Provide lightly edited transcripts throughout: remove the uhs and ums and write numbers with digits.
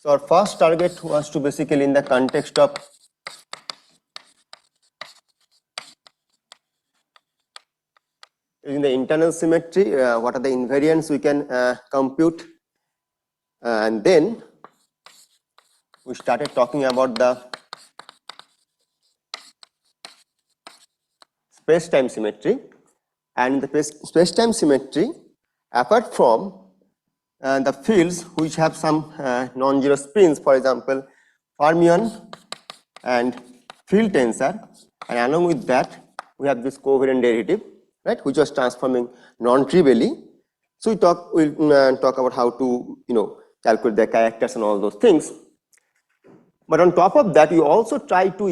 So our first target was to basically, in the context of in the internal symmetry, what are the invariants we can compute, and then we started talking about the space-time symmetry. And the space-time symmetry, apart from the fields which have some non-zero spins, for example, fermion and field tensor, and along with that we have this covariant derivative, right, which was transforming non-trivially. So we'll talk about how to calculate the characters and all those things. But on top of that, we also try to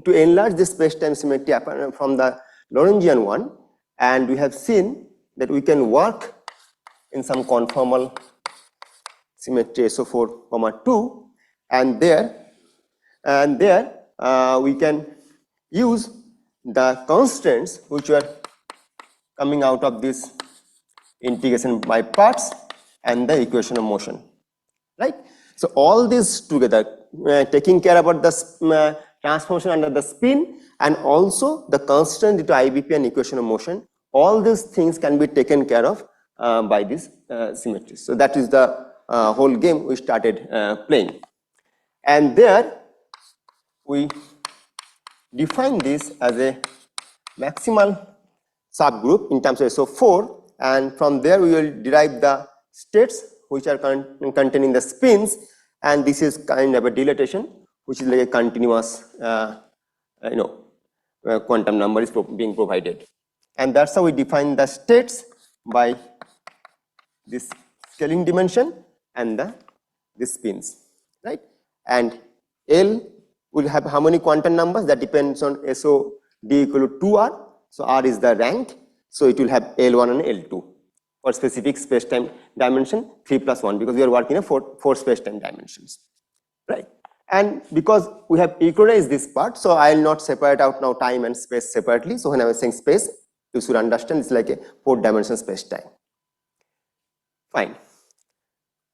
enlarge this space-time symmetry from the Lorentzian one, and we have seen that we can work in some conformal symmetry SO4, 2, and there we can use the constraints which were coming out of this integration by parts and the equation of motion, right? So all this together, taking care about the transformation under the spin and also the constant due to IBP and equation of motion, all these things can be taken care of by this symmetry. So that is the whole game we started playing, and there we define this as a maximal subgroup in terms of SO4, and from there we will derive the states which are containing the spins, and this is kind of a dilatation which is like a continuous quantum number is being provided, and that's how we define the states by this scaling dimension and the spins, right? And L will have how many quantum numbers? That depends on SO D equal to 2R. So R is the rank, so it will have L1 and L2 for specific space-time dimension 3 plus 1, because we are working in four space-time dimensions, right? And because we have equalized this part, so I will not separate out now time and space separately. So when I was saying space, you should understand it's like a 4-dimensional space-time. Fine.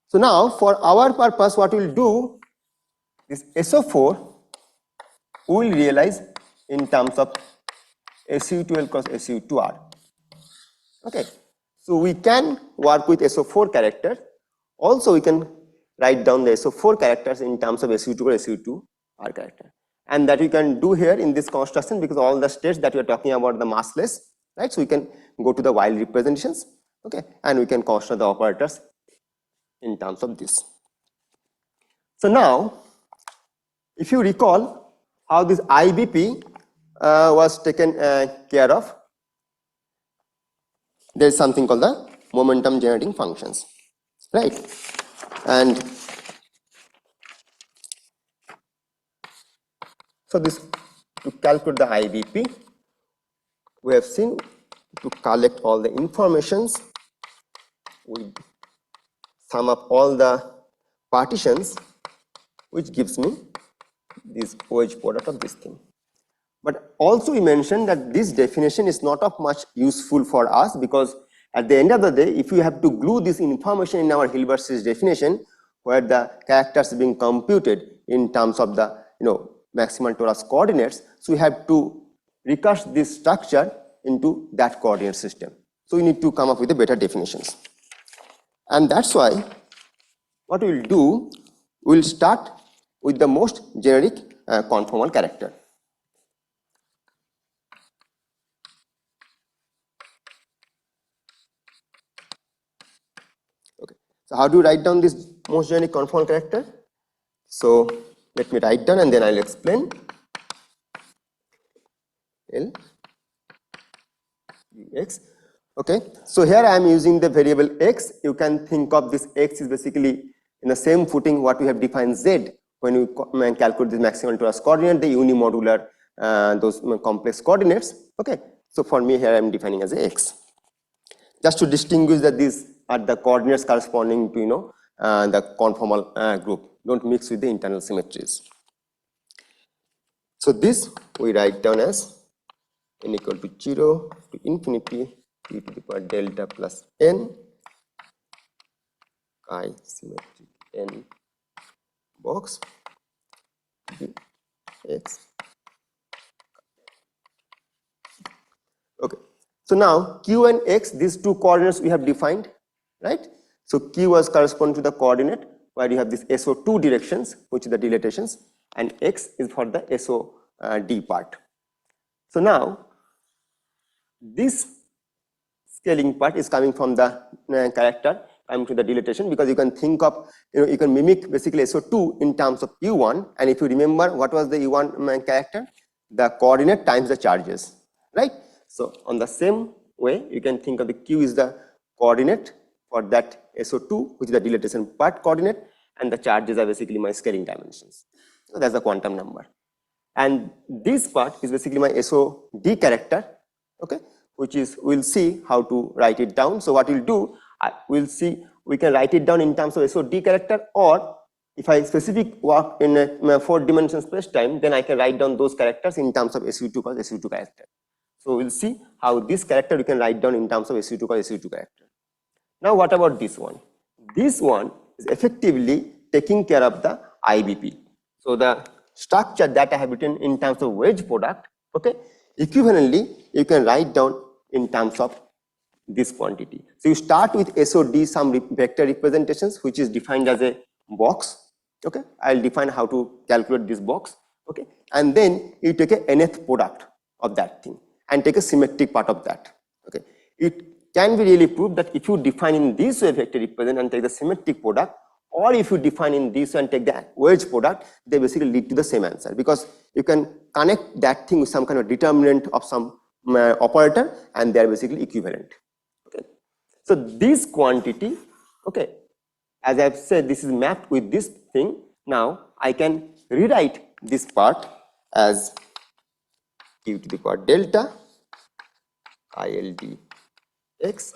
So now for our purpose, what we will do, this SO4 we will realize in terms of SU2L cross SU2R. Okay. So we can work with SO4 characters. Also we can write down the SO4 characters in terms of SU2 or SU2R character. And that we can do here in this construction, because all the states that we are talking about the massless, right? So we can go to the wild representations, okay, and we can construct the operators in terms of this. So now, if you recall how this IBP was taken care of, there is something called the momentum generating functions, right? And so this, to calculate the IBP, we have seen to collect all the informations, we sum up all the partitions, which gives me this OH product of this thing. But also we mentioned that this definition is not of much useful for us, because at the end of the day, if you have to glue this information in our Hilbert series definition, where the characters being computed in terms of the maximal torus coordinates, so we have to recurse this structure into that coordinate system. So we need to come up with the better definitions, and that's why what we will do, we will start with the most generic conformal character. Okay, so how do you write down this most generic conformal character? So let me write down and then I'll explain. L x. Okay, so here I am using the variable x. You can think of this x is basically in the same footing what we have defined z when we calculate the maximal torus coordinate, the unimodular those complex coordinates. Okay, so for me here I am defining as a x, just to distinguish that these are the coordinates corresponding to the conformal group. Don't mix with the internal symmetries. So this we write down as n equal to 0 to infinity e to the power delta plus n chi symmetric n box x. Okay. So now q and x, these two coordinates we have defined, right? So q was correspond to the coordinate where you have this SO2 directions, which is the dilatations, and x is for the SOD part. So now this scaling part is coming from the character coming to the dilatation, because you can think of, you can mimic basically SO2 in terms of U1, and if you remember what was the U1 character, the coordinate times the charges, right? So on the same way you can think of the Q is the coordinate for that SO2, which is the dilatation part coordinate, and the charges are basically my scaling dimensions. So that's the quantum number, and this part is basically my SOD character, okay, which is, we'll see how to write it down. So what we'll do, we'll see, we can write it down in terms of SOD character, or if I specific work in a 4-dimensional space time, then I can write down those characters in terms of SU2 cos SU2 character. So we'll see how this character we can write down in terms of SU2 cos SU2 character. Now what about this one? This one is effectively taking care of the IBP. So the structure that I have written in terms of wedge product, okay, equivalently you can write down in terms of this quantity. So you start with SOD, some vector representations, which is defined as a box, okay. I'll define how to calculate this box, okay, and then you take a nth product of that thing and take a symmetric part of that, okay. It can be really proved that if you define in this way vector represent and take the symmetric product, or if you define in this way and take the wedge product, they basically lead to the same answer, because you can connect that thing with some kind of determinant of some operator, and they are basically equivalent, okay. So this quantity, okay, as I have said, this is mapped with this thing. Now I can rewrite this part as q to the power delta ILD x.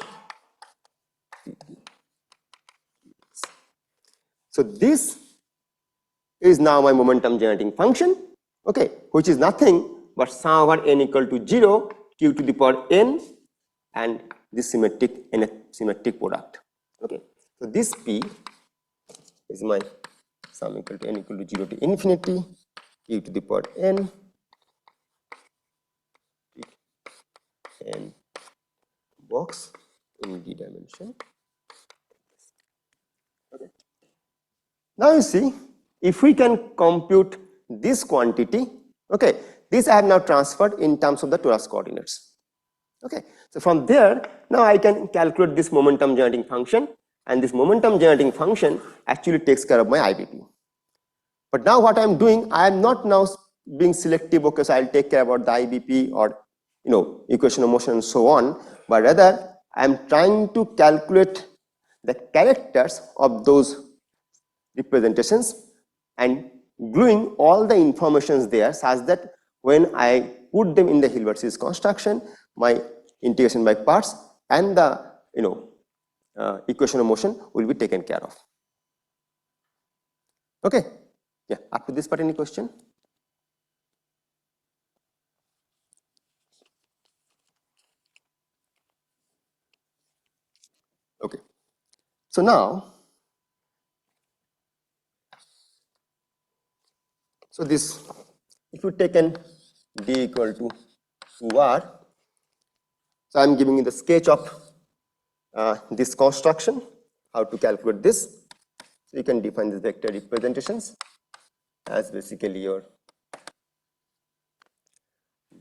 So this is now my momentum generating function, okay, which is nothing but sum over n equal to 0 q to the power n and this symmetric product, okay. So this p is my sum equal to n equal to 0 to infinity q to the power n box in d dimension, okay. Now you see, if we can compute this quantity, okay, this I have now transferred in terms of the torus coordinates, okay. So from there, now I can calculate this momentum generating function, and this momentum generating function actually takes care of my IBP. But now what I am doing, I am not now being selective, okay, so I will take care about the IBP or equation of motion and so on, but rather I am trying to calculate the characters of those representations and gluing all the informations there such that when I put them in the Hilbert series construction, my integration by parts and the equation of motion will be taken care of. Okay, yeah, up to this part any question? Okay, so now, so this, if you taken d equal to 2r, so I am giving you the sketch of this construction, how to calculate this. So you can define these vector representations as basically your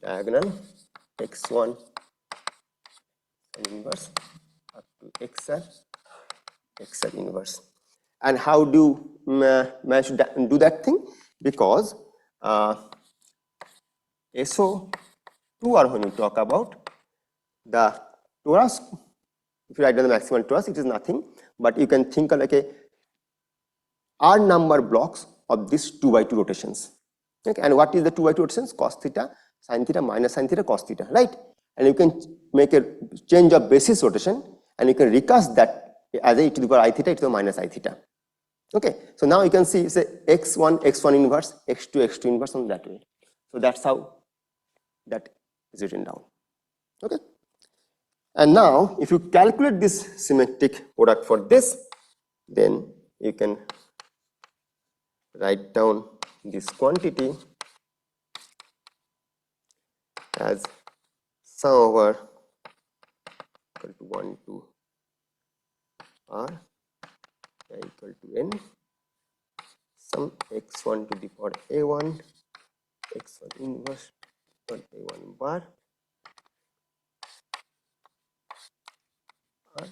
diagonal x1 and inverse up to xl inverse. And how do you manage to do that thing? Because SO2 are when you talk about the torus, if you write down the maximal torus, it is nothing, but you can think of like a R number blocks of these 2x2 rotations. Okay, and what is the 2x2 rotations? Cos theta, sin theta, minus sin theta, cos theta, right? And you can make a change of basis rotation, and you can recast that as a e to the power I theta, e to the minus I theta. Okay, so now you can see say x1 inverse, x2 inverse on that way. So that's how that is written down. Okay, and now if you calculate this symmetric product for this, then you can write down this quantity as sum over equal to 1 to r equal to n sum x1 to the power a1 x1 inverse or a1 bar r.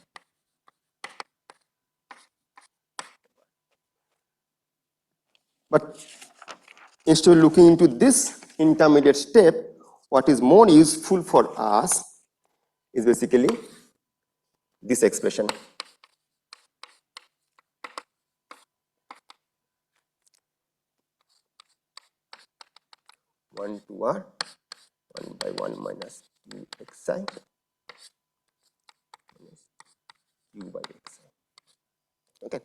But instead of looking into this intermediate step, what is more useful for us is basically this expression. 1 to r 1 by 1 minus q xi minus q by xi. Okay.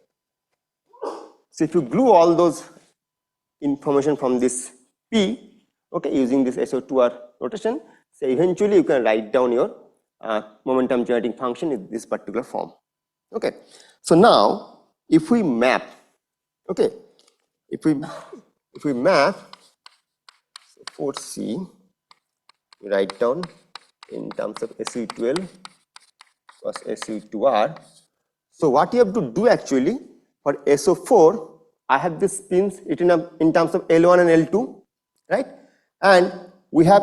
So if you glue all those information from this P, okay, using this SO2R notation, so eventually you can write down your momentum generating function in this particular form. Okay. So now if we map, okay, if we map so 4C, we write down in terms of SU12 plus SU2R. So what you have to do actually for SO4, I have these spins written up in terms of L1 and L2, right? And we have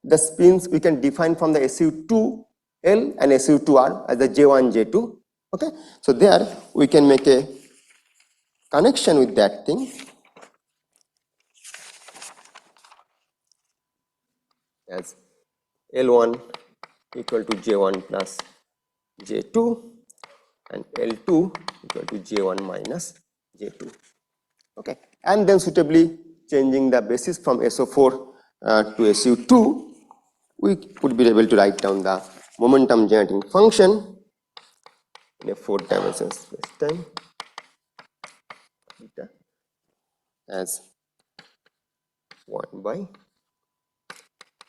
the spins we can define from the SU2L and SU2R as the J1, J2. Okay, so there we can make a connection with that thing as L1 equal to J1 plus J2 and L2 equal to J1 minus J2. Okay, and then suitably changing the basis from SO4 to SU2, we would be able to write down the momentum generating function in a 4-dimensional space-time beta as 1 by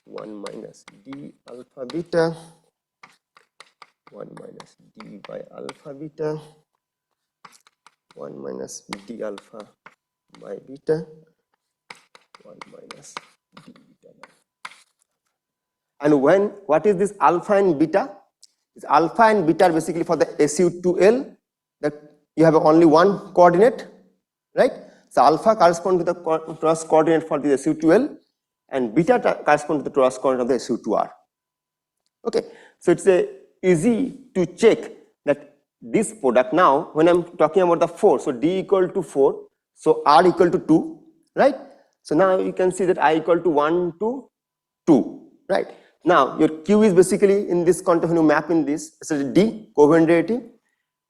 1 minus d alpha beta 1 minus d by alpha beta 1 minus d alpha by beta 1 minus d beta by. And what is this alpha and beta? This alpha and beta are basically for the SU2L, that you have only one coordinate, right? So alpha corresponds to the cross coordinate for the SU2L and beta corresponds to the cross coordinate of the SU2R. Okay, so it's easy to check that this product now, when I'm talking about the 4, so D equal to 4, so R equal to 2, right? So now you can see that I equal to 1 to 2, right? Now your Q is basically in this context when you map in this, so D covariant derivative,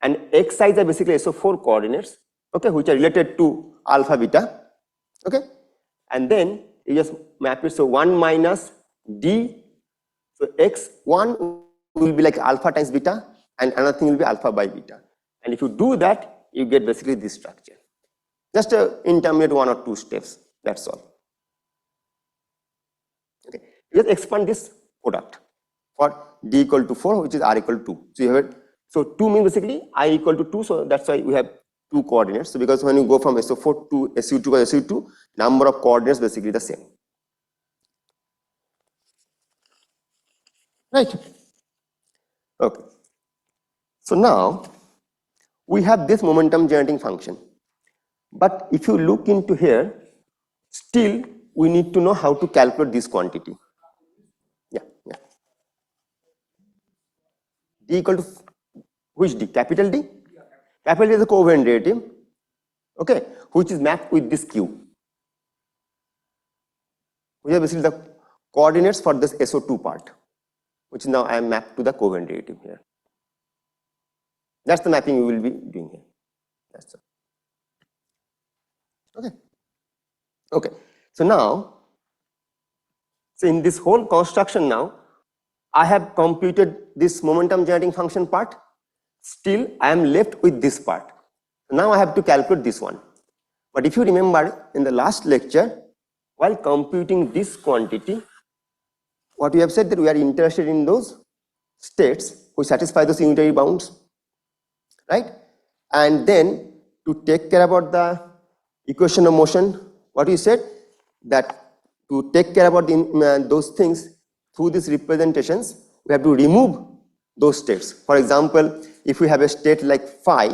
and X size are basically SO4 coordinates, okay, which are related to alpha beta, okay, and then you just map it, so 1 minus D, so X1 will be like alpha times beta and another thing will be alpha by beta, and if you do that you get basically this structure, just a intermediate 1 or 2 steps, that's all. Okay, you just expand this product for D equal to 4, which is R equal to 2, so you have it, so 2 means basically I equal to 2, so that's why we have 2 coordinates. So because when you go from SO4 to SU2 by SU2, number of coordinates basically the same, right? Okay, so now we have this momentum generating function, but if you look into here, still we need to know how to calculate this quantity. Yeah. D equal to which D? Capital D? Capital D is the covariant derivative, okay, which is mapped with this Q. We have basically the coordinates for this SO2 part, which now I am mapped to the covariant derivative here. That's the mapping we will be doing here. That's all. Okay. Okay. So now, so in this whole construction now, I have computed this momentum generating function part. Still, I am left with this part. Now I have to calculate this one. But if you remember in the last lecture, while computing this quantity, what we have said that we are interested in those states which satisfy those unitary bounds, right? And then to take care about the equation of motion, what we said, that to take care about those things through these representations, we have to remove those states. For example, if we have a state like phi,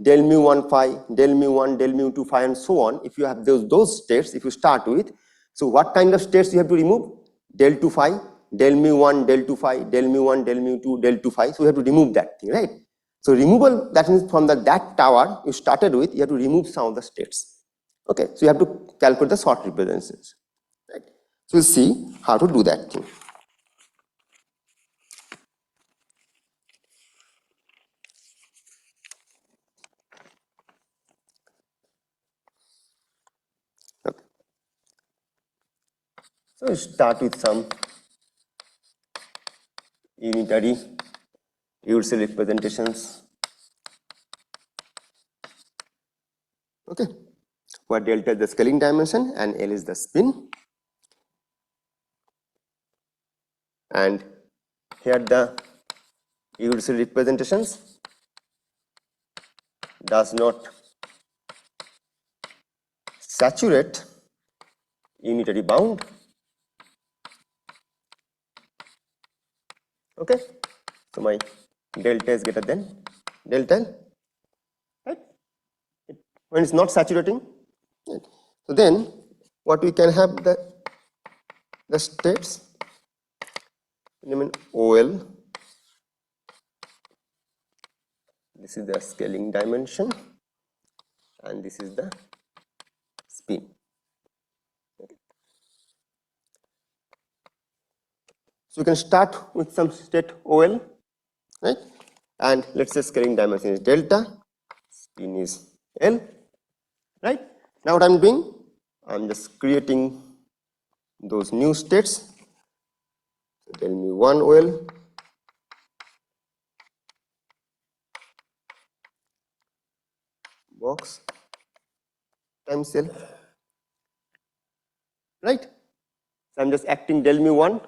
del mu 1 phi, del mu 1, del mu 2 phi, and so on, if you have those states, if you start with, so what kind of states you have to remove? Del 2 phi, del mu 1, del 2 phi, del mu 1, del mu 2, del 2 phi. So we have to remove that thing, right? So removal, that means from that tower you started with, you have to remove some of the states. Okay, so you have to calculate the short representations, right? So we'll see how to do that thing. Okay. So we start with some unitary universal representations. Okay, where delta is the scaling dimension and L is the spin, and here the universal representations does not saturate unitary bound. Okay, so my delta is greater than delta L, right? When it's not saturating, right? So then what we can have the states element OL. This is the scaling dimension and this is the spin. Okay. So you can start with some state OL, right? And let's say scaling dimension is delta, spin is L, right? Now what I'm doing, I'm just creating those new states. So del mu 1 OL, box times L, right? So I'm just acting del mu 1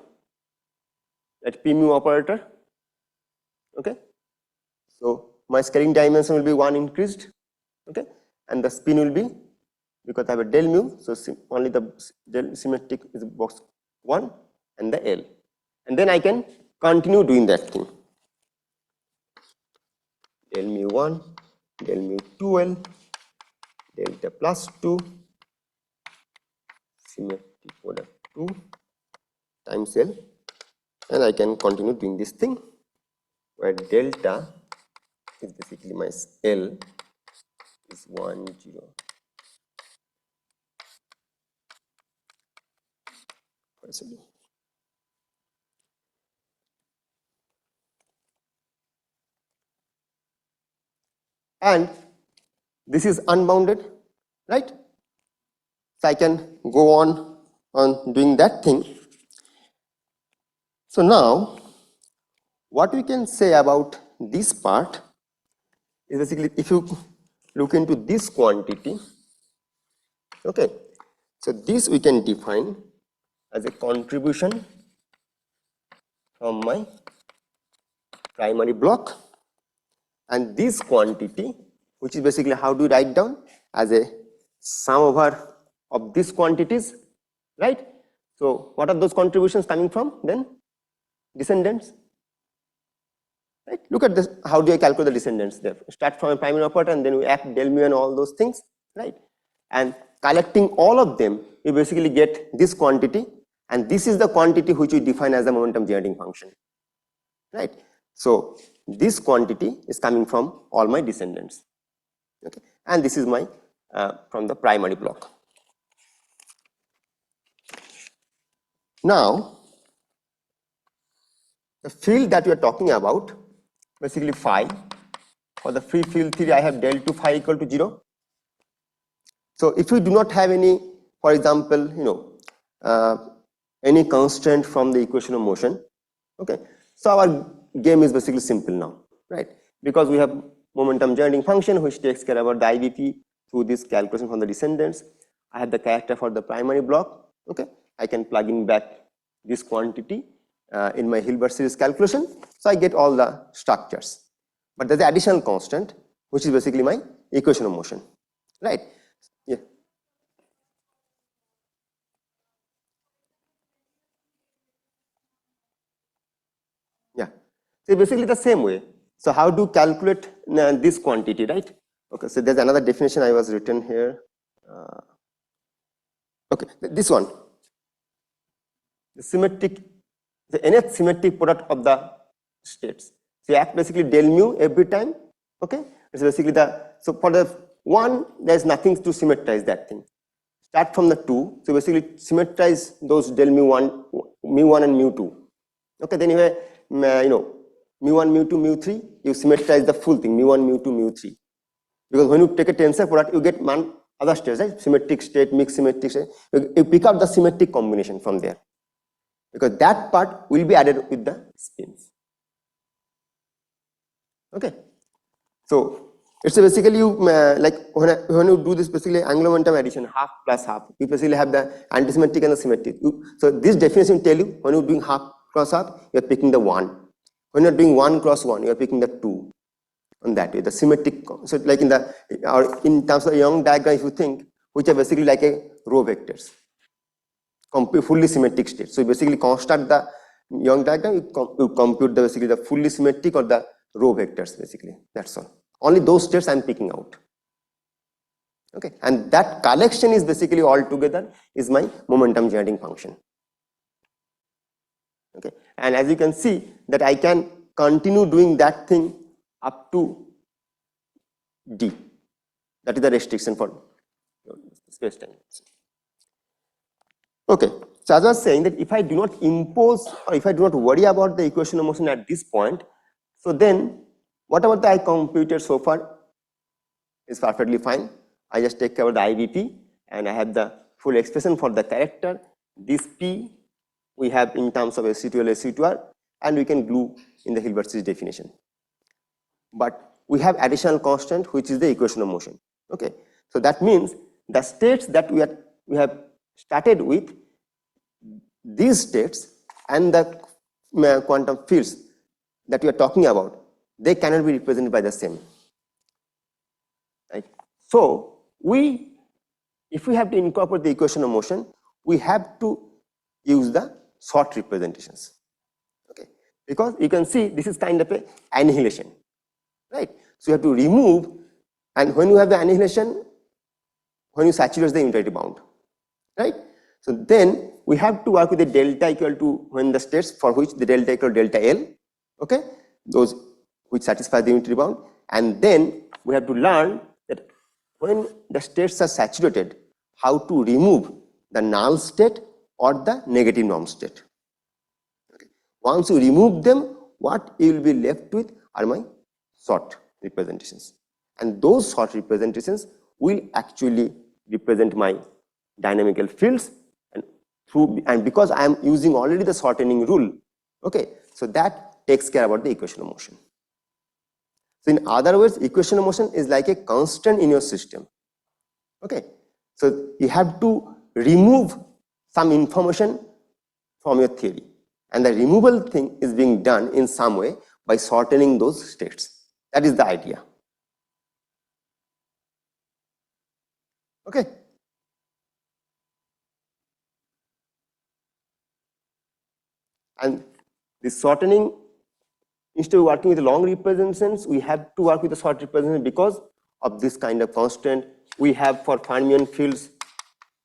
at p mu operator. Okay, so my scaling dimension will be 1 increased, okay, and the spin will be, because I have a del mu, so only the del symmetric is box 1 and the L, and then I can continue doing that thing. Del mu 1, del mu 2L, delta plus 2, symmetric product 2 times L, and I can continue doing this thing where delta is basically my L is 1, 0. And this is unbounded, right? So I can go on doing that thing. So now what we can say about this part is basically, if you look into this quantity, okay, so this we can define as a contribution from my primary block, and this quantity, which is basically, how do you write down, as a sum over of these quantities, right? So what are those contributions coming from then? Descendants, right? Look at this, how do I calculate the descendants there? Start from a primary operator and then we add del mu and all those things, right? And collecting all of them, you basically get this quantity, and this is the quantity which we define as the momentum generating function, right? So this quantity is coming from all my descendants, okay, and this is my from the primary block. Now the field that we are talking about, basically phi, for the free field theory I have del 2 phi equal to 0. So if we do not have any, for example, any constraint from the equation of motion, okay, so our game is basically simple now, right? Because we have momentum generating function which takes care about the IVP through this calculation from the descendants. I have the character for the primary block, okay, I can plug in back this quantity in my Hilbert series calculation, so I get all the structures. But there's the additional constant which is basically my equation of motion, right? Yeah. So basically the same way. So how to calculate this quantity, right? Okay, so there's another definition I was written here. Okay, this one. The symmetric, the nth symmetric product of the states. So you act basically del mu every time. Okay, it's basically the, so for the 1 there's nothing to symmetrize that thing. Start from the 2, so basically symmetrize those del mu1 and mu2. Okay, then you have mu1, mu2, mu3, you symmetrize the full thing, mu1, mu2, mu3. Because when you take a tensor product, you get other states, right? Symmetric state, mixed symmetric state. You pick out the symmetric combination from there. Because that part will be added with the spins. Okay. So it's basically you like when you do this basically angular momentum addition, half plus half, you basically have the antisymmetric and the symmetric. So this definition tell you when you're doing half cross half, you're picking the 1. When you're doing 1 cross 1, you're picking the 2. On that way, the symmetric. So like in the or in terms of Young diagram, if you think, which are basically like a row vectors, fully symmetric state. So you basically construct the Young diagram, you compute the basically the fully symmetric or the row vectors basically. That's all. Only those states I'm picking out. Okay, and that collection is basically all together is my momentum generating function. Okay, and as you can see that I can continue doing that thing up to D. That is the restriction for space time. Okay, so as I was saying that if I do not impose or if I do not worry about the equation of motion at this point, so then whatever that I computed so far is perfectly fine. I just take care of the IVP and I have the full expression for the character. This P we have in terms of SC2L, SC2R, and we can glue in the Hilbert's definition. But we have additional constant which is the equation of motion. Okay, so that means the states that we have started with, these states and the quantum fields that we are talking about, they cannot be represented by the same. Right? So if we have to incorporate the equation of motion, we have to use the short representations. Okay, because you can see this is kind of a annihilation. Right, so you have to remove, and when you have the annihilation, when you saturate the unitary bound, right? So then we have to work with the delta equal to when the states for which the delta equal to delta L, okay, those which satisfy the unitary bound, and then we have to learn that when the states are saturated, how to remove the null state or the negative norm state. Okay. Once you remove them, what you will be left with are my short representations, and those short representations will actually represent my dynamical fields, and because I am using already the shortening rule, okay, so that takes care about the equation of motion. So in other words, equation of motion is like a constant in your system. Okay, so you have to remove some information from your theory, and the removal thing is being done in some way by shortening those states. That is the idea. Okay. And this shortening, instead of working with long representations, we have to work with the short representation because of this kind of constant. We have for Fermion fields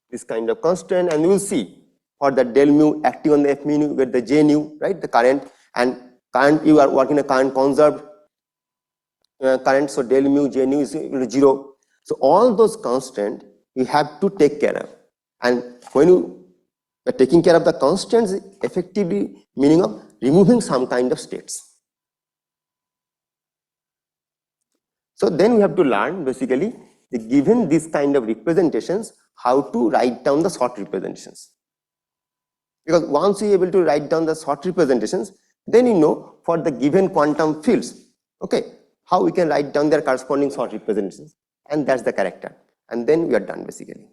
this kind of constant, and you will see for the del mu acting on the F mu, you get the J nu, right? The current, and current you are working a current conserved current, so del mu J nu is equal to 0. So all those constants you have to take care of, and when you are taking care of the constants, effectively meaning of removing some kind of states. So then we have to learn basically, given this kind of representations, how to write down the short representations. Because once you are able to write down the short representations, then you know for the given quantum fields, okay, how we can write down their corresponding short representations, and that's the character, and then we are done basically.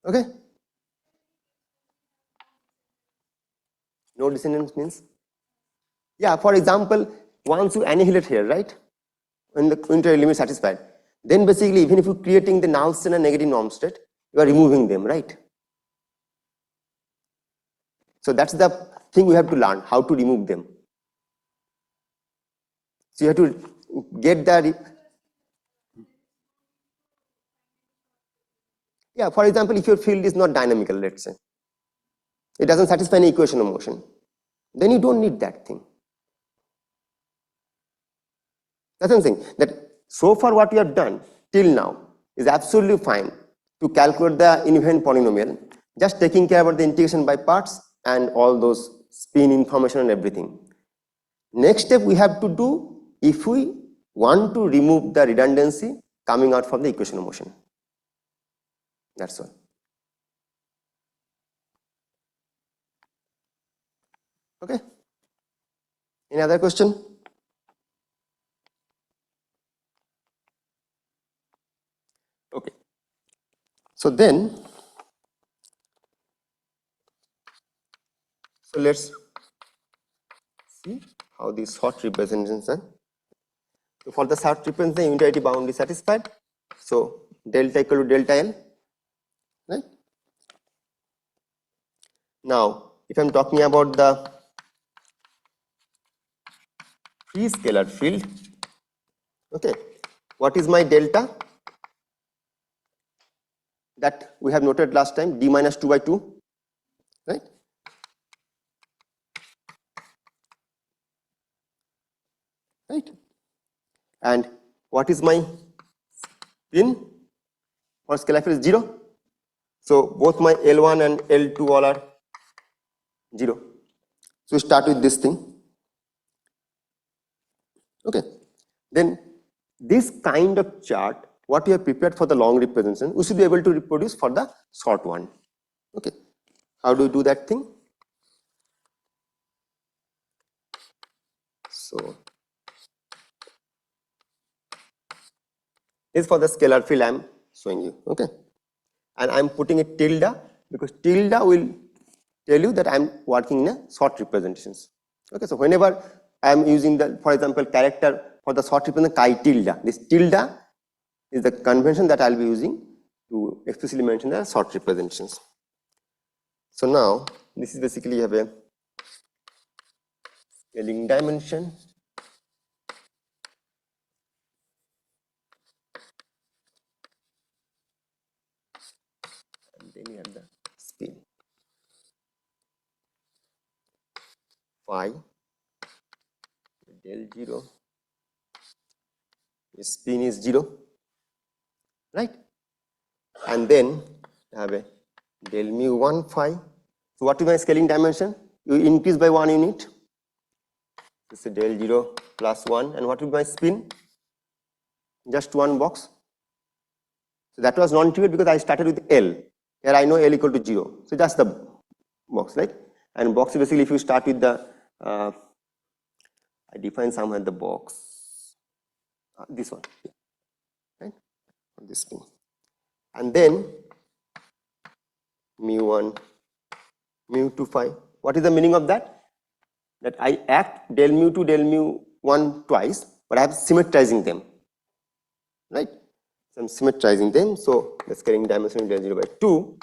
Okay. No descendants means, yeah, for example, once you annihilate here, right, when the unitary limit is satisfied, then basically even if you are creating the null state and negative norm state, you are removing them, right? So that's the thing we have to learn, how to remove them. So you have to get the, yeah, for example, if your field is not dynamical, let's say, it doesn't satisfy any equation of motion, then you don't need that thing. That's what I'm saying, that so far what we have done till now is absolutely fine to calculate the invariant polynomial, just taking care about the integration by parts and all those spin information and everything. Next step we have to do if we want to remove the redundancy coming out from the equation of motion. That's all. Okay. Any other question? Okay. So then, so let's see how these short representations are. So for the short representation, unitarity bound is satisfied. So delta equal to delta L, right? Now, if I am talking about the free scalar field, okay, what is my delta? That we have noted last time, d minus 2 by 2, right? Right. And what is my spin for scalar field is 0. So both my L1 and L2 all are 0. So we start with this thing. Okay. Then this kind of chart, what we have prepared for the long representation, we should be able to reproduce for the short one. Okay. How do we do that thing? So this is for the scalar field I am showing you. Okay. And I am putting a tilde because tilde will tell you that I am working in a short representations. Okay. So whenever I am using the, for example, character for the short representation chi tilde, this tilde is the convention that I will be using to explicitly mention the short representations. So now this is basically you have a scaling dimension, and then you have the spin phi del 0, spin is 0, right? And then you have a del mu 1 phi. So what is my scaling dimension? You increase by 1 unit. This is del 0 plus 1, and what will be my spin? Just one box. So that was non-trivial because I started with L. Here I know L equal to 0. So just the box, right? And box basically if you start with the, I define somewhere the box, this one, right? This thing. And then mu 1, mu 2 phi. What is the meaning of that? That I act del mu 2, del mu 1 twice, but I am symmetrizing them, right? So I am symmetrizing them. So the scaling dimension is del 0 by 2.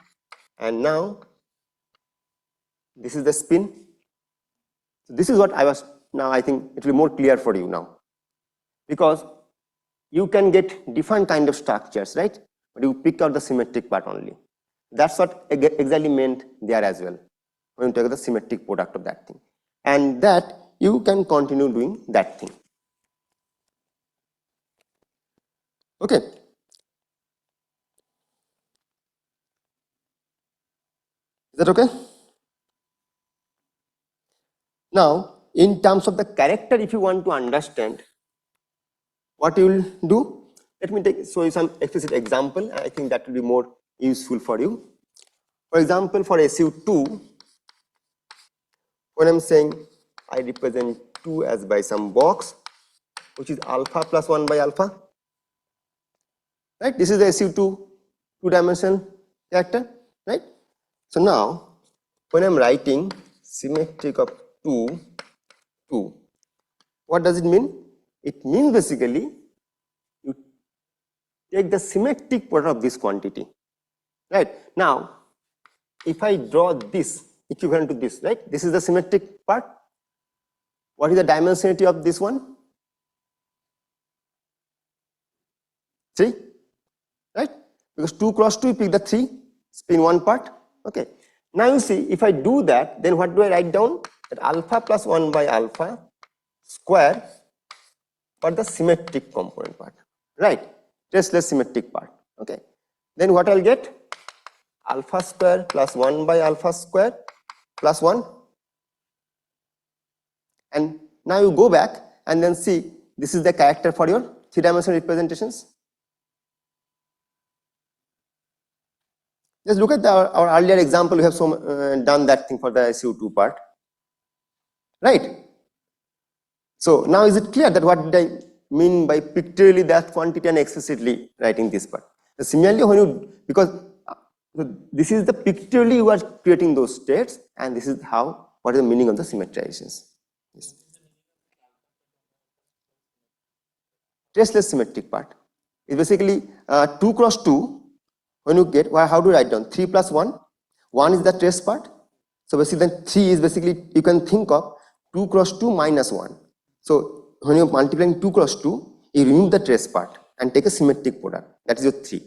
And now this is the spin. So this is what I was, now I think it will be more clear for you now. Because you can get different kind of structures, right? But you pick out the symmetric part only. That's what exactly meant there as well, when you take the symmetric product of that thing. And that you can continue doing that thing. Okay. Is that okay? Now, in terms of the character, if you want to understand what you will do, let me show you some explicit example. I think that will be more useful for you. For example, for SU2, when I'm saying I represent 2 as by some box, which is alpha plus 1 by alpha, right? This is the SU2 two-dimensional character, right? So now, when I'm writing symmetric of 2, 2, what does it mean? It means basically you take the symmetric product of this quantity, right? Now, if I draw this equivalent to this, right? This is the symmetric part. What is the dimensionality of this one? 3, right? Because 2 cross 2, you pick the 3, spin one part. Okay. Now you see, if I do that, then what do I write down? That alpha plus 1 by alpha square for the symmetric component part, right? Traceless symmetric part. Okay. Then what I'll get? Alpha square plus 1 by alpha square plus 1. And now you go back and then see, this is the character for your 3-dimensional representations. Just look at our earlier example. We have done that thing for the SU2 part, right? So now is it clear that what did I mean by pictorially that quantity and explicitly writing this part? Similarly, when you, because this is the pictorially you are creating those states, and this is how, what is the meaning of the symmetrizations. Yes. Traceless symmetric part is basically 2 cross 2. When you get, how do you write down? 3 plus 1. 1 is the trace part. So basically then 3 is basically, you can think of 2 cross 2 minus 1. So when you are multiplying 2 cross 2, you remove the trace part and take a symmetric product. That is your 3.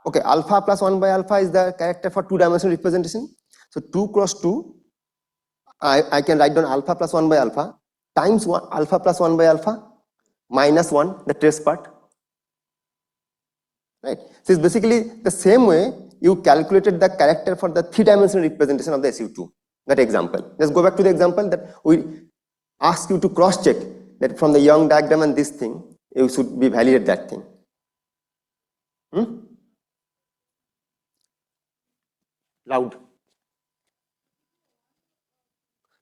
Okay, alpha plus 1 by alpha is the character for 2-dimensional representation. So 2 cross 2, I can write down alpha plus 1 by alpha times 1, alpha plus 1 by alpha minus 1, the trace part, right? So it's basically the same way you calculated the character for the 3-dimensional representation of the SU2, that example. Let's go back to the example that we ask you to cross check that from the Young diagram and this thing, you should be validate that thing. Loud.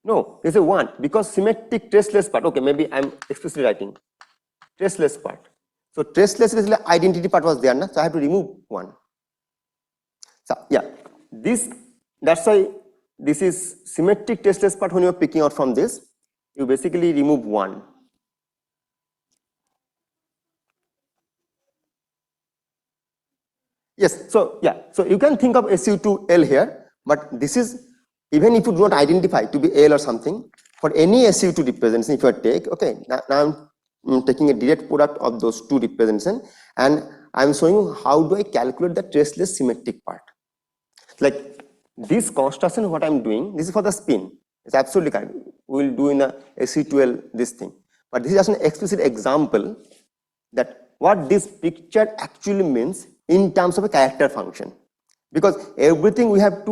No, there's a 1 because symmetric traceless part. Okay, maybe I'm explicitly writing traceless part. So traceless is the identity part was there, na? So I have to remove 1. So yeah, that's why this is symmetric traceless part. When you are picking out from this, you basically remove 1. Yes, so yeah, so you can think of SU2L here, but this is, even if you do not identify to be L or something, for any SU2 representation, if you take, okay, now I'm taking a direct product of those two representations, and I'm showing you how do I calculate the traceless symmetric part. Like this construction, what I'm doing, this is for the spin. It's absolutely correct. We will do in the SU2L this thing, but this is just an explicit example that what this picture actually means in terms of a character function, because everything we have to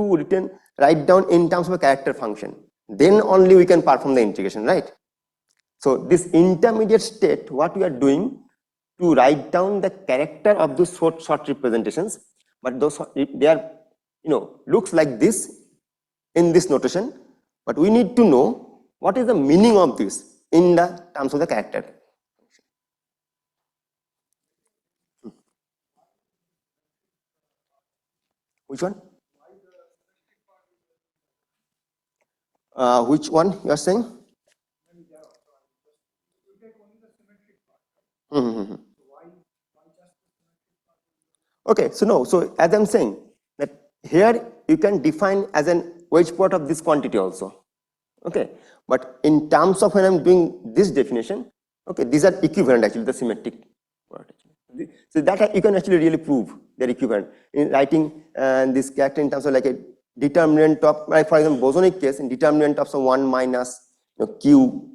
write down in terms of a character function, then only we can perform the integration, right? So this intermediate state, what we are doing to write down the character of those short representations, but those they are, looks like this in this notation, but we need to know what is the meaning of this in the terms of the character. Which one? Which one you are saying? Okay, so no, so as I'm saying that here you can define as an wedge part of this quantity also. Okay, but in terms of when I'm doing this definition, okay, these are equivalent actually, the symmetric part. So that you can actually really prove they're equivalent in writing this character in terms of like a determinant of, like for example, bosonic case, in determinant of some 1 minus Q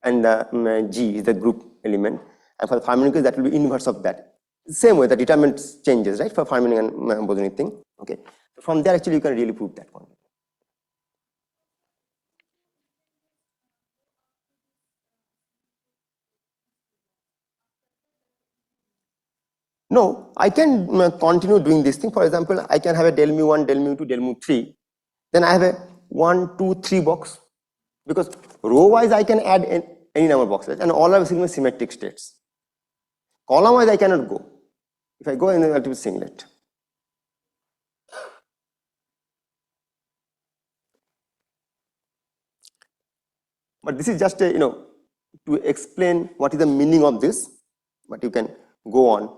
and the G is the group element, and for the fermionic case that will be inverse of that. Same way the determinant changes, right, for fermionic and bosonic thing. Okay, so from there actually you can really prove that one. No, I can continue doing this thing. For example, I can have a del mu1, del mu2, del mu3. Then I have a 1, 2, 3 box, because row wise I can add any number of boxes, and all are symmetric states. Column wise I cannot go. If I go, then it will be singlet. But this is just a, to explain what is the meaning of this, but you can go on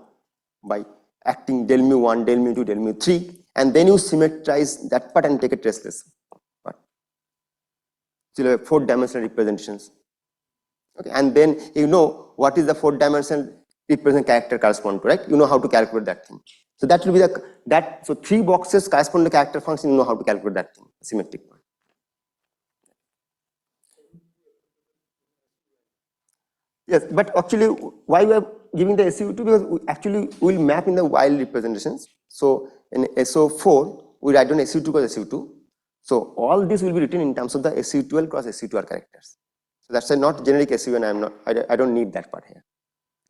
by acting del mu 1, del mu 2, del mu 3, and then you symmetrize that part and take a traceless part. So you have 4-dimensional representations. Okay, and then you know what is the 4-dimensional represent character correspond to, right? You know how to calculate that thing. So that will be so 3 boxes correspond to character function, you know how to calculate that thing, symmetric part. Yes, but actually why we are giving the SU2? Because we will map in the wild representations. So in SO4, we write down SU2 because SU2. So all this will be written in terms of the SU12 cross SU2R characters. So that's a not generic SU, and I don't need that part here.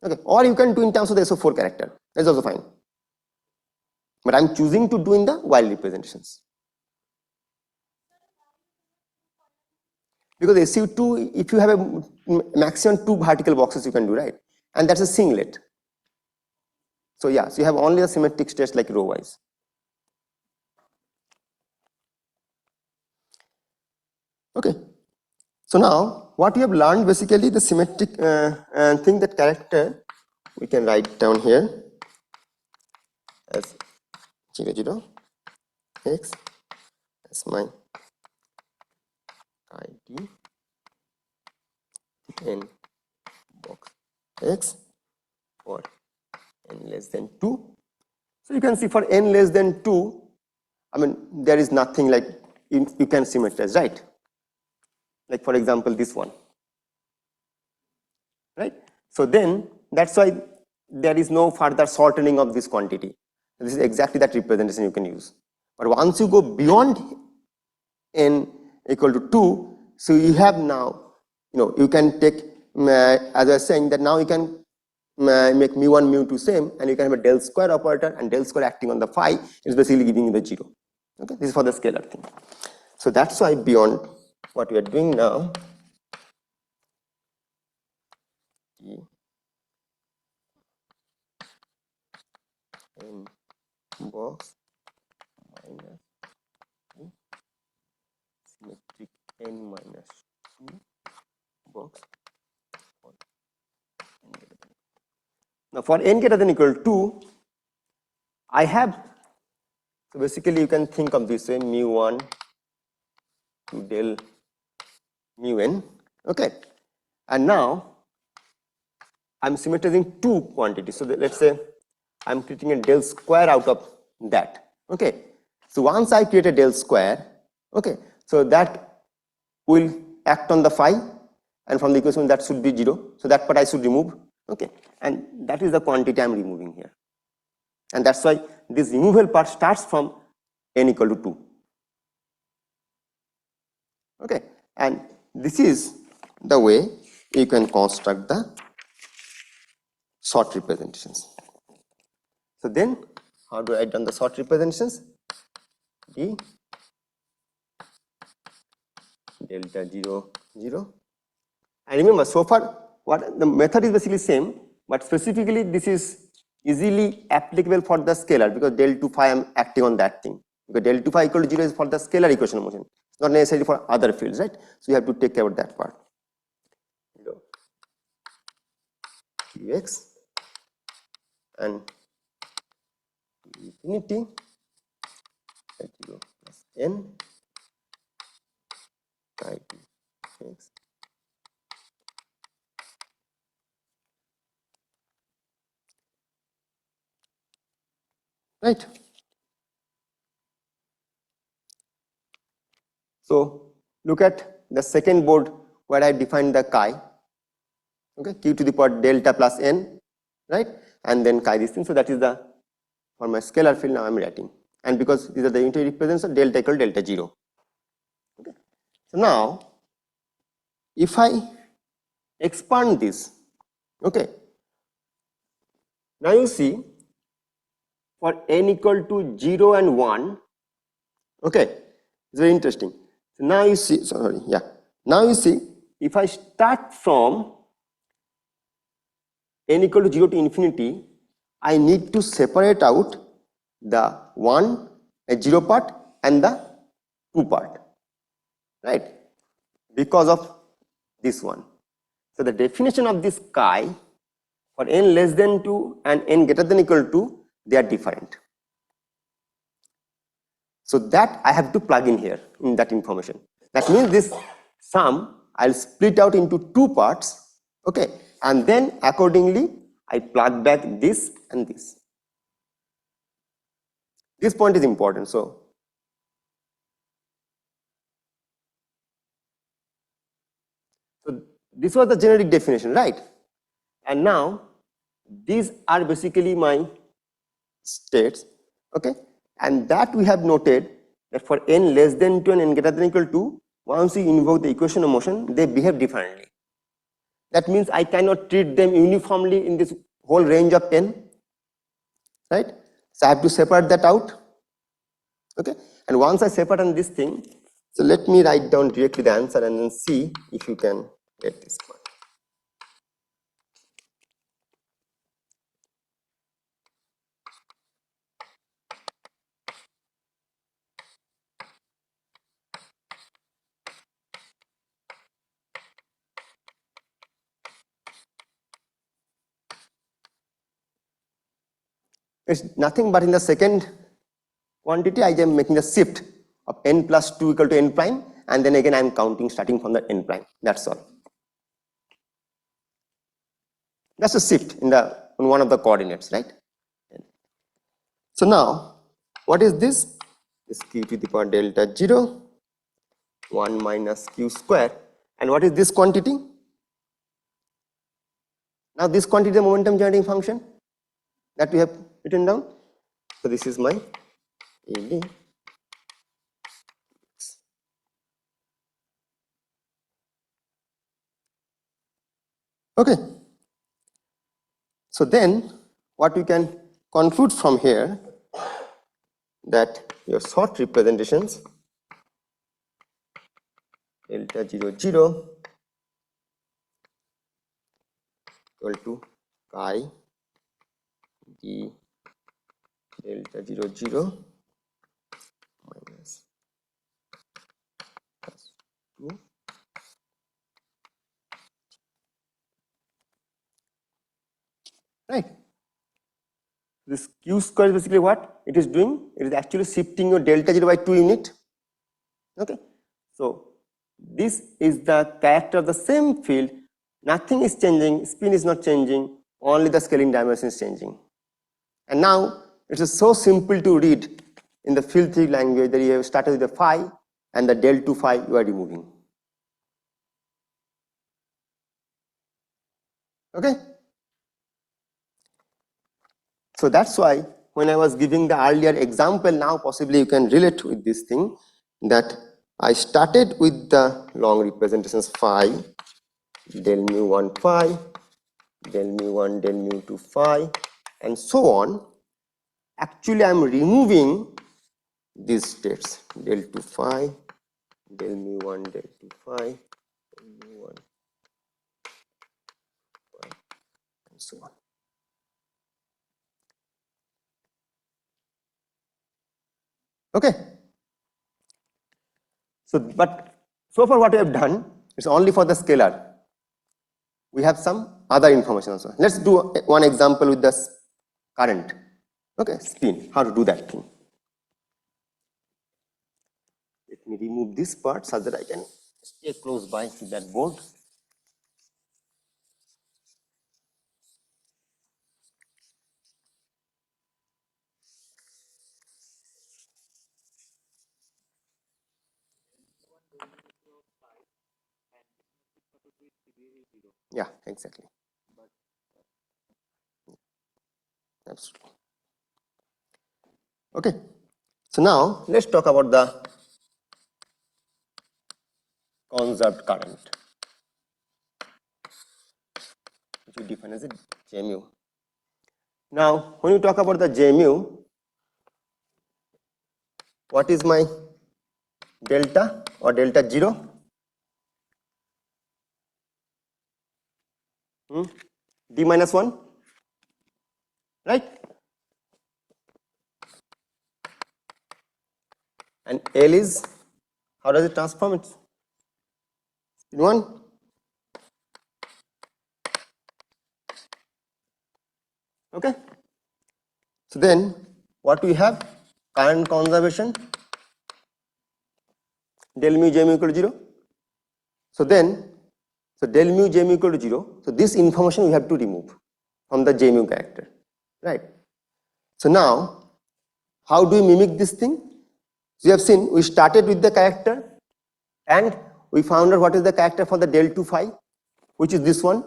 Okay, or you can do in terms of the SO4 character. That's also fine. But I'm choosing to do in the wild representations. Because SU2, if you have a maximum 2 vertical boxes, you can do, right? And that's a singlet. So yeah, so you have only the symmetric states like row wise. Okay. So now what we have learned basically the symmetric thing, that character we can write down here as 0, 0, x as my ID n box x for n less than 2. So you can see for n less than 2, I mean there is nothing like you can symmetrize, right? Like for example this one, right? So then that's why there is no further shortening of this quantity. This is exactly that representation you can use. But once you go beyond n equal to 2, so you have now, you can take, as I was saying, that now you can make mu1, mu2 same, and you can have a del square operator, and del square acting on the phi is basically giving you the 0. Okay, this is for the scalar thing. So that's why beyond what we are doing now, n box minus symmetric n minus 2 box for n greater than. Now for n greater than equal to 2, I have, so basically you can think of this way, mu1 to del mu n, okay, and now I'm symmetrizing 2 quantities. So let's say I'm creating a del square out of that, okay. So once I create a del square, okay, so that will act on the phi, and from the equation that should be 0. So that part I should remove, okay, and that is the quantity I'm removing here. And that's why this removal part starts from n equal to 2. Okay, and this is the way you can construct the short representations. So then, how do I write down the short representations? D delta 0, 0. And remember, so far, what the method is basically same, but specifically this is easily applicable for the scalar, because del 2 phi I'm acting on that thing. Because del 2 phi equal to 0 is for the scalar equation of motion. It's not necessarily for other fields, right? So you have to take care of that part. Qx and infinity at 0 plus n chi x. Right. So look at the second board where I defined the chi. Okay, q to the power delta plus n, right? And then chi this thing. So that is the, for my scalar field now I'm writing. And because these are the unitary representations, so delta equal delta 0. Okay. So now, if I expand this, okay, now you see for n equal to 0 and 1, okay, it's very interesting. So now you see, sorry, yeah, now you see, if I start from n equal to 0 to infinity, I need to separate out the 1, a 0 part and the 2 part, right, because of this one. So the definition of this chi for n less than 2 and n greater than equal to they are different. So that I have to plug in here in that information. That means this sum I'll split out into two parts, okay, and then accordingly I plug back this and this. This point is important. So this was the generic definition, right? And now these are basically my states, okay, and that we have noted that for n less than 2 and n greater than or equal to, once you invoke the equation of motion, they behave differently. That means I cannot treat them uniformly in this whole range of n, right? So I have to separate that out, okay, and once I separate on this thing, so let me write down directly the answer and then see if you can get this point. It's nothing but in the second quantity I am making a shift of n plus 2 equal to n prime, and then again I am counting starting from the n prime. That's all. That's a shift in one of the coordinates, right? So now, what is this? This q to the power delta 0, 1 minus q square, and what is this quantity? Now this quantity is the momentum generating function that we have written down. So this is my AD. Okay. So then what we can conclude from here, that your short representations delta 0 0 equal to chi d delta 0 0 minus plus 2. Right. This q square is basically what it is doing? It is actually shifting your delta 0 by 2 unit. Okay. So this is the character of the same field. Nothing is changing, spin is not changing, only the scaling dimension is changing. And now it is so simple to read in the field theory language that you have started with the phi and the del 2 phi you are removing. Okay. So that's why when I was giving the earlier example, now possibly you can relate with this thing, that I started with the long representations phi, del mu 1 phi, del mu 1, del mu 2 phi, and so on. Actually, I am removing these states, del 2 phi, del mu 1, del 2 phi, del mu 1 phi, and so on. Okay. So, but so far what we have done is only for the scalar. We have some other information also. Let's do one example with the current. Okay, spin, how to do that thing. Let me remove this part so that I can stay close by to that board. Yeah, exactly. Absolutely. Okay. So now let's talk about the conserved current, which we define as a J mu. Now, when you talk about the J mu, what is my delta or delta 0? D minus 1, right? And L is, how does it transform it? In 1. Okay. So then what we have? Current conservation, del mu j mu equal to 0. So then, del mu j mu equal to 0. So this information we have to remove from the j mu character, right? So now, how do we mimic this thing? So you have seen we started with the character and we found out what is the character for the del 2 phi, which is this one.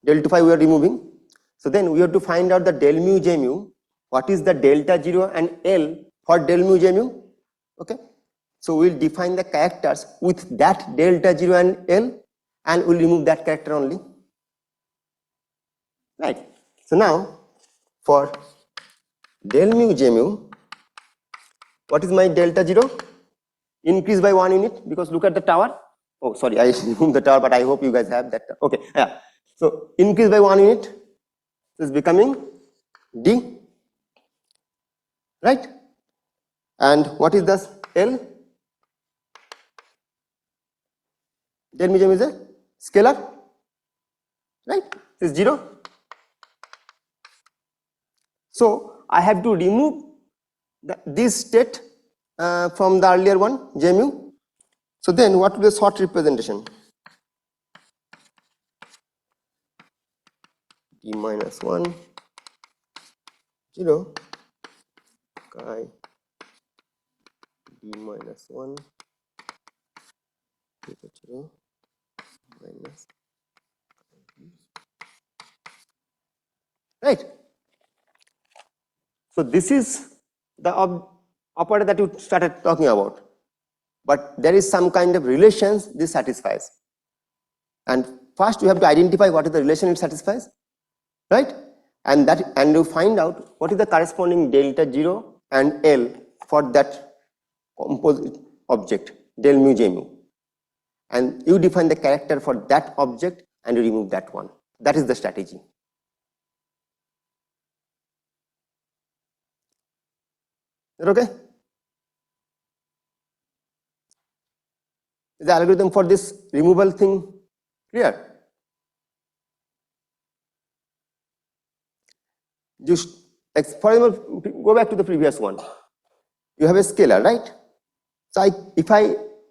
Del 2 phi we are removing. So then we have to find out the del mu j mu. What is the delta 0 and L for del mu j mu? Okay. So we will define the characters with that delta 0 and L and we will remove that character only. Right. So now for del mu j mu, what is my delta 0? Increase by 1 unit because look at the tower. Oh, sorry, I removed the tower, but I hope you guys have that. Okay, yeah. So increase by 1 unit is becoming D, right? And what is this L? Del mu j mu is a scalar, right? This is 0. So I have to remove this state from the earlier one, j mu. So then what will be the short representation? D minus 1, 0, chi D minus 1, 0, minus, right? So this is the operator that you started talking about, but there is some kind of relations this satisfies. And first you have to identify what is the relation it satisfies, right? And you find out what is the corresponding delta 0 and L for that composite object del mu j mu, and you define the character for that object and you remove that one. That is the strategy. Is that okay? Is the algorithm for this removal thing clear? Just for example, go back to the previous one. You have a scalar, right? So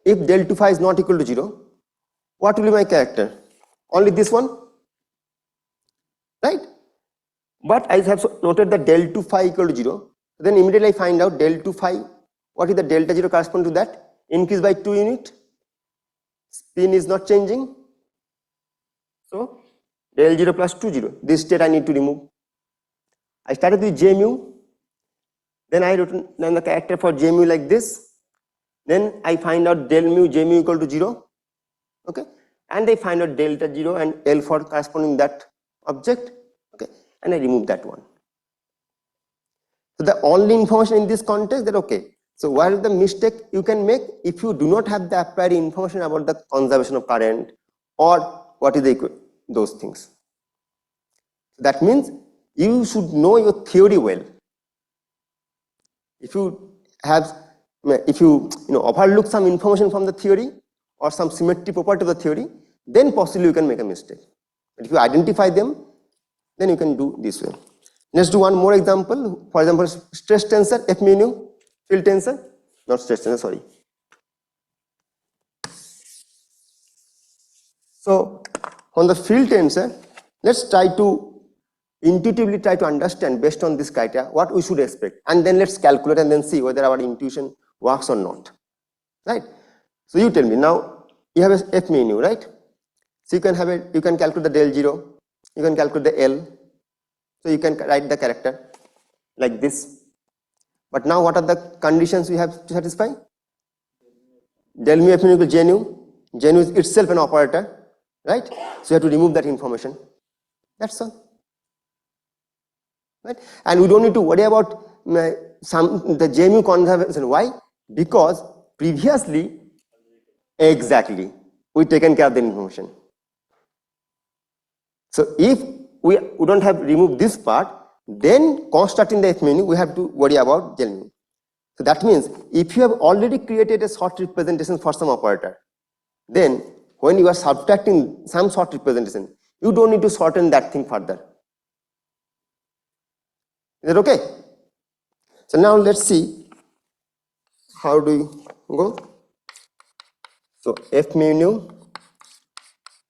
if del 2 phi is not equal to 0, what will be my character? Only this one, right? But I have noted that del 2 phi equal to 0. Then immediately I find out del 2 phi, what is the delta 0 correspond to that? Increase by 2 unit. Spin is not changing. So del 0 plus 2 0. This state I need to remove. I started with j mu. Then I wrote the character for j mu like this. Then I find out del mu j mu equal to 0. Okay. And I find out delta 0 and L for corresponding that object. Okay. And I remove that one. So the only information in this context that okay. So what is the mistake you can make if you do not have the applied information about the conservation of current or what is those things. That means you should know your theory well. If you overlook some information from the theory or some symmetry property of the theory, then possibly you can make a mistake. But if you identify them, then you can do this way. Let's do one more example. For example, stress tensor, F mu nu, field tensor, not stress tensor, sorry. So on the field tensor, let's try to intuitively try to understand based on this criteria what we should expect, and then let's calculate and then see whether our intuition works or not, right? So you tell me now, you have a F mu nu, right? So you can calculate the del 0, you can calculate the L, so you can write the character like this. But now what are the conditions we have to satisfy? Del mu F mu equal j nu. J nu is itself an operator, right? So you have to remove that information. That's all. Right? And we don't need to worry about the j mu conservation. Why? Because previously, exactly, we taken care of the information. So if we don't have removed this part, then constructing the F mu nu, we have to worry about j mu. So that means if you have already created a short representation for some operator, then when you are subtracting some short representation, you don't need to shorten that thing further. Is that okay? So now let's see how do you go. So F mu nu,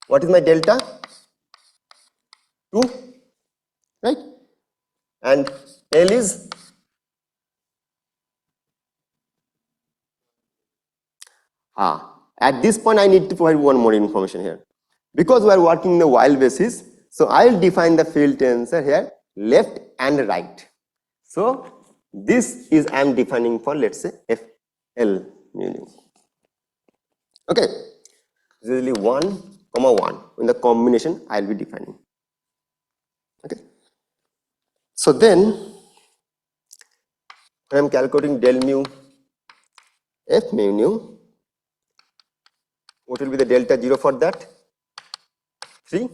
what is my delta? 2, right? And L is at this point I need to provide one more information here. Because we are working in the while basis, so I'll define the field tensor here, left and right. So this is I am defining for, let's say, FL mu nu. Okay, this is really 1, 1 in the combination I'll be defining. Okay, so then when I'm calculating del mu F mu nu, what will be the delta 0 for that? 3,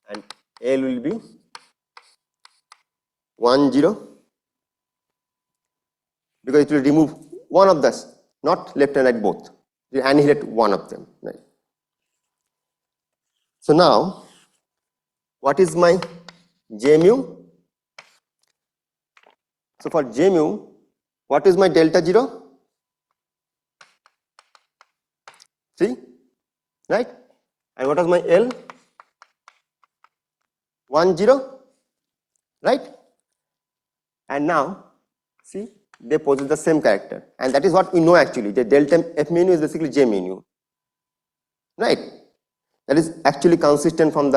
and L will be 1 0, because it will remove one of this, not left and right both. You annihilate one of them, right? So now, what is my J mu? So for J mu, what is my delta 0? 3, right? And what was my L? 1 0, right? And now, see, they possess the same character, and that is what we know actually. The delta F mu nu is basically J mu nu, right? That is actually consistent from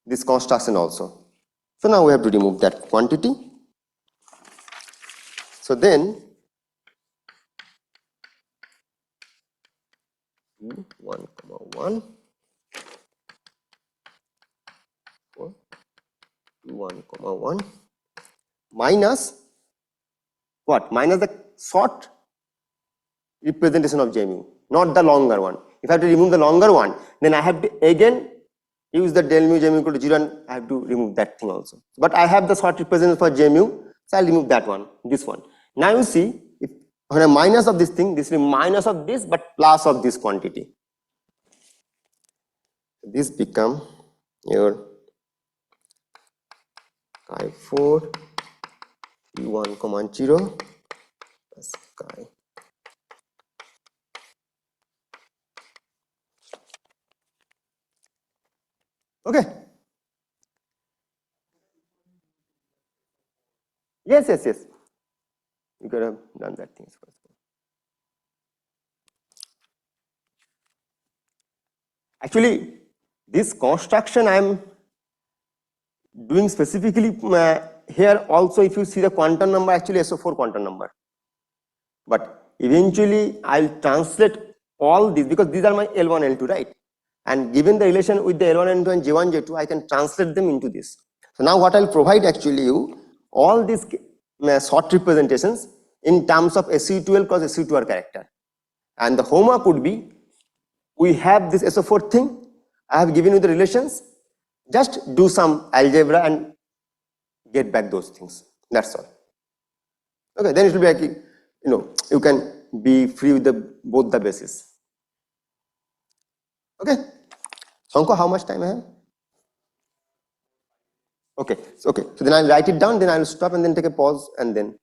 this construction also. So now we have to remove that quantity. So then 1, 1, 4, 1, 1 minus what? Minus the short representation of J mu, not the longer one. If I have to remove the longer one, then I have to again use the del mu J mu equal to 0, and I have to remove that thing also. But I have the short representation for J mu, so I'll remove that one, this one. Now you see, if when a minus of this thing, this will be minus of this, but plus of this quantity. This become your chi 4 1, 0 plus chi. Okay. Yes. You could have done that thing first. Actually, this construction I am doing specifically here also. If you see the quantum number, actually SO4 quantum number. But eventually, I'll translate all these, because these are my L1, L2, right? And given the relation with the L1, L2 and J1, J2, I can translate them into this. So now what I'll provide actually you, all these short representations in terms of SU2L cos SU2R character. And the homework would be, we have this SO4 thing, I have given you the relations, just do some algebra and get back those things. That's all. Okay, then it will be like, you can be free with both the bases. Okay. Sanko, how much time I have? Okay. So then I'll write it down, then I'll stop and then take a pause and then.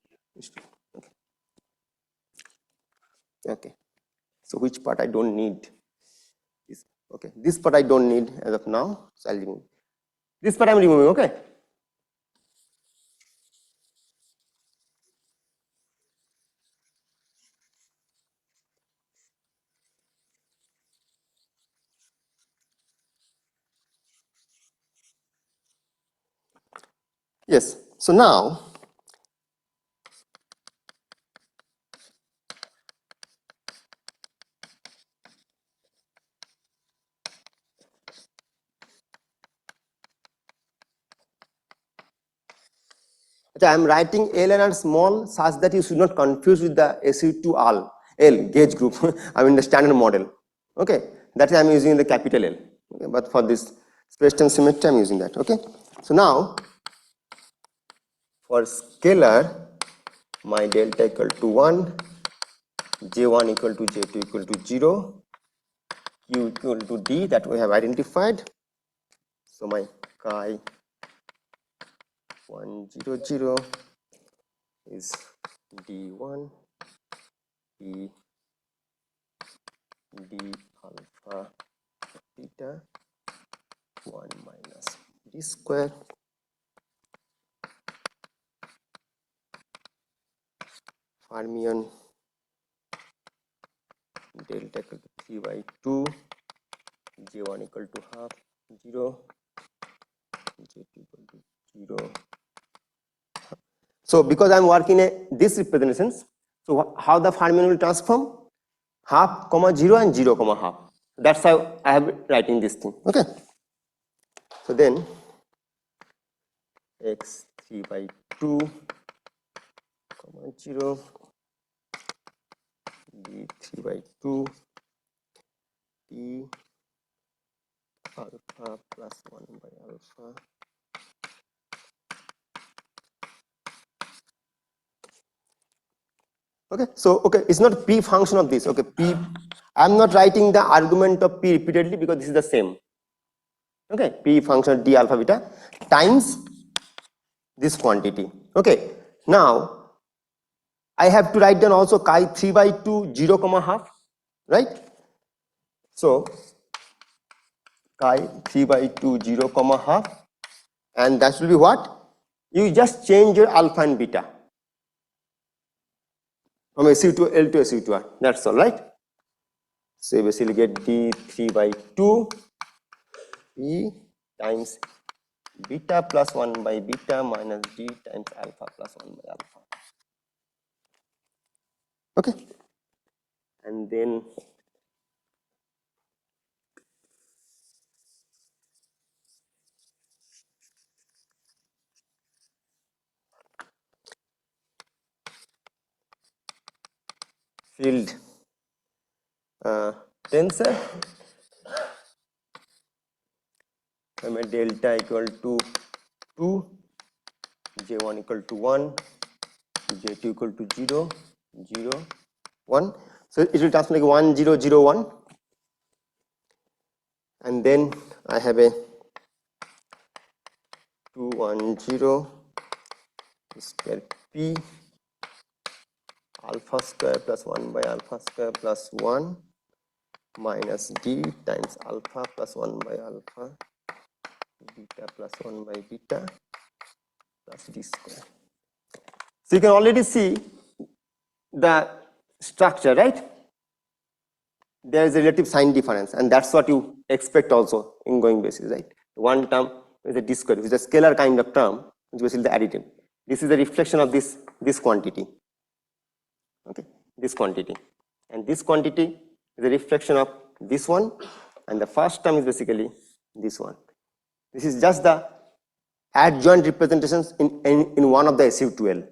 Okay. So which part I don't need? Okay. This part I don't need as of now. So I'll remove. This part I'm removing. Okay. Yes. So now, I am writing L and R small such that you should not confuse with the SU2L gauge group. I mean the standard model. Okay. That I am using the capital L. Okay. But for this space-time symmetry, I am using that. Okay. So now, for scalar, my delta equal to 1, J1 equal to J2 equal to 0, Q equal to D, that we have identified. So my chi 1 0 0 is d1 p d alpha theta 1 minus d square fermion delta equal to 3 by 2 j1 equal to half 0 j2 equal to 0. So because I am working in this representations, so how the fermion will transform? Half comma 0 and 0 comma half. That's how I have writing this thing. Okay. So then x 3 by 2 comma 0 d 3 by 2 p alpha plus 1 by alpha okay. So okay, it's not p function of this. Okay, p. I'm not writing the argument of p repeatedly because this is the same. Okay, p function of d alpha beta times this quantity. Okay, now I have to write down also chi 3 by 2 0 comma half, right? So chi 3 by 2 0 comma half, and that will be what? You just change your alpha and beta from SU to L to SU to R. That's all, right? So you basically get d 3 by 2 p times beta plus 1 by beta minus d times alpha plus 1 by alpha. Okay, and then field tensor, delta equal to 2, j1 equal to 1, j2 equal to 0, 0, 1. So it will transform like 1 0 0 1, and then I have a 2 1 0 square p alpha square plus 1 by alpha square plus 1 minus d times alpha plus 1 by alpha beta plus 1 by beta plus d square. So you can already see the structure, right? There is a relative sign difference, and that's what you expect also in going basis, right? One term is a d square, which is a scalar kind of term, which is basically the additive. This is a reflection of this quantity. Okay, this quantity, and this quantity is a reflection of this one, and the first term is basically this one. This is just the adjoint representations in one of the SU2L.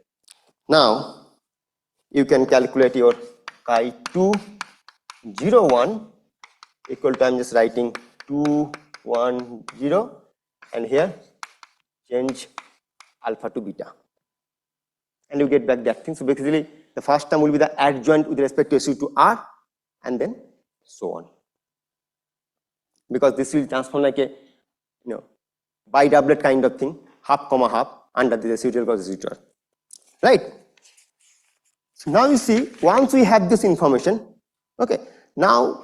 Now you can calculate your chi 2 0 1 equal to, I'm just writing 2 1 0, and here change alpha to beta, and you get back that thing. So basically the first term will be the adjoint with respect to SU to R, and then so on, because this will transform like a bidoublet kind of thing, half comma half under the SU2 cos SU2R, right? So now you see, once we have this information, okay, now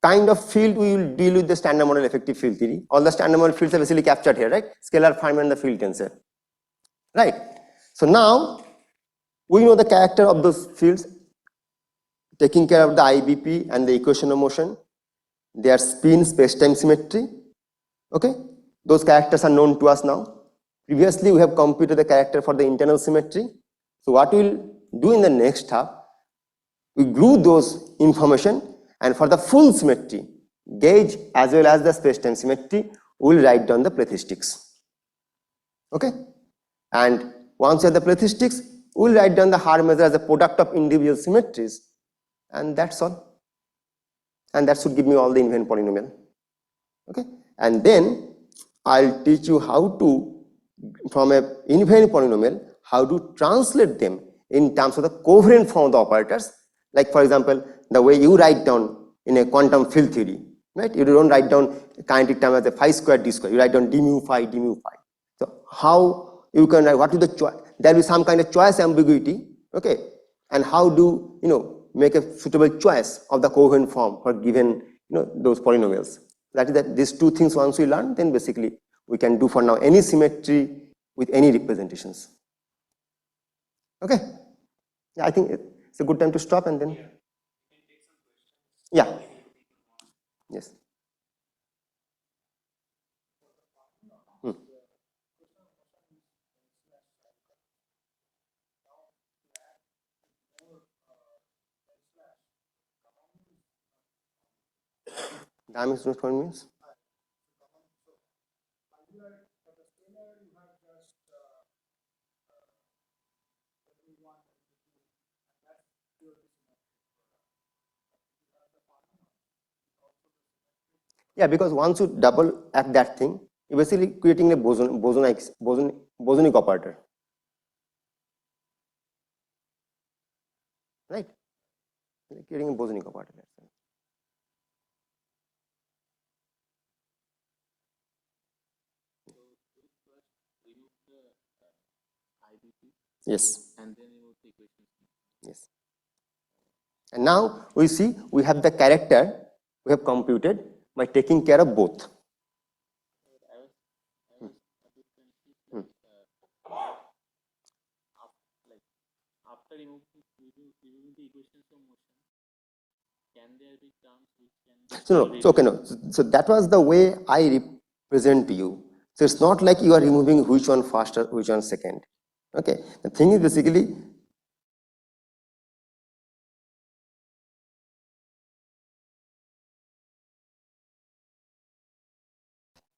kind of field we will deal with the standard model effective field theory. All the standard model fields are basically captured here, right? Scalar Fermi and the field tensor, right? So now we know the character of those fields, taking care of the IBP and the equation of motion, their spin, space-time symmetry. Okay, those characters are known to us now. Previously we have computed the character for the internal symmetry. So what we will do in the next half, we glue those information, and for the full symmetry, gauge as well as the space-time symmetry, we will write down the plethysticks. Okay, and once you have the plethysticks, we will write down the Haar measure as a product of individual symmetries, and that's all. And that should give me all the invariant polynomial. Okay, and then I'll teach you how to, from a invariant polynomial, how to translate them in terms of the covariant form of the operators. Like for example, the way you write down in a quantum field theory, right? You don't write down kinetic term as a phi square d square. You write down d mu phi d mu phi. So how you can write what is the choice. There will be some kind of choice ambiguity, okay, and how do make a suitable choice of the coherent form for given those polynomials. That is that these two things once we learn, then basically we can do for now any symmetry with any representations. Okay, yeah, I think it's a good time to stop and then yeah, yes. Dimensional point means yeah, because once you double act that thing, you're basically creating a bosonic operator, right? You're creating a bosonic operator. Yes. And then remove the equation. Yes. And now we see we have the character we have computed by taking care of both. After removing the equations from motion, can there be terms which can? So okay, no. So that was the way I represent to you. So it's not like you are removing which one first or which one second. Okay. The thing is basically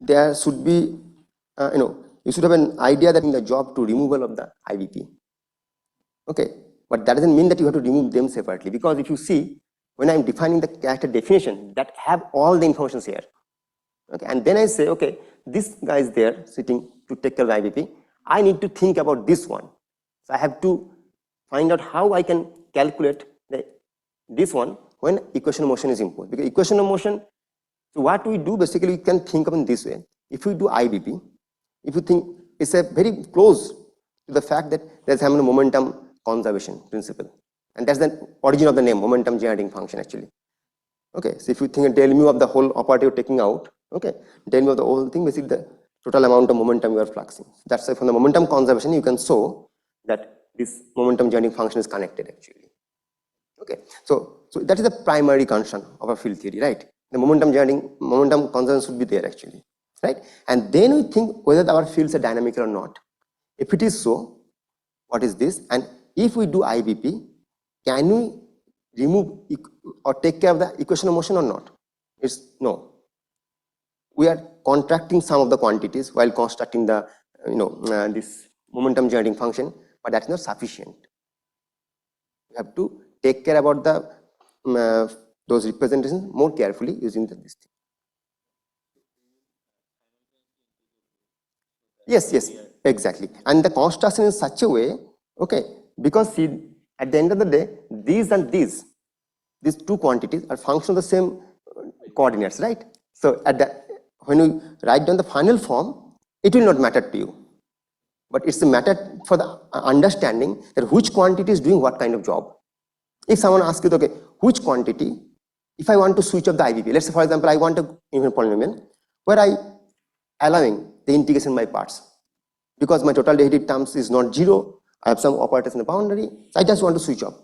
there should be, you should have an idea that in the job to removal of the IVP. Okay, but that doesn't mean that you have to remove them separately, because if you see, when I'm defining the character definition, that have all the information here. Okay, and then I say, okay, this guy is there sitting to take care of the IVP. I need to think about this one. So I have to find out how I can calculate this one when equation of motion is imposed. Because equation of motion, so what we do basically, we can think of in this way. If we do IVP, if you think it's a very close to the fact that there's a momentum conservation principle, and that's the origin of the name momentum generating function actually. Okay, so if you think a del mu of the whole operator taking out, okay, del mu of the whole thing, basically the total amount of momentum you are fluxing. That's why from the momentum conservation you can show that this momentum generating function is connected actually. Okay, so that is the primary concern of our field theory, right? The momentum conservation should be there actually, right? And then we think whether our fields are dynamical or not. If it is so, what is this? And if we do IVP, can we remove or take care of the equation of motion or not? It's no. We are contracting some of the quantities while constructing the this momentum generating function, but that's not sufficient. We have to take care about the those representations more carefully using this thing. Yes, exactly. And the construction in such a way, okay, because see, at the end of the day, these and these two quantities are functions of the same coordinates, right? So when you write down the final form, it will not matter to you, but it's a matter for the understanding that which quantity is doing what kind of job. If someone asks you, okay, which quantity, if I want to switch off the IVP, let's say for example, I want a even polynomial where I allowing the integration by parts, because my total derivative terms is not zero, I have some operators in the boundary, so I just want to switch off.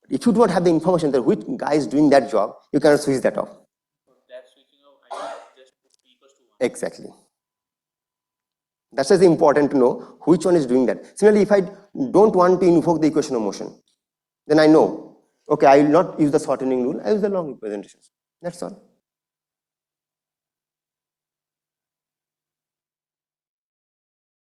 If you do not have the information that which guy is doing that job, you cannot switch that off. So that switching off just equals to 1. Exactly. That's just important to know which one is doing that. Similarly, if I don't want to invoke the equation of motion, then I know, okay, I will not use the shortening rule, I use the long representations. That's all.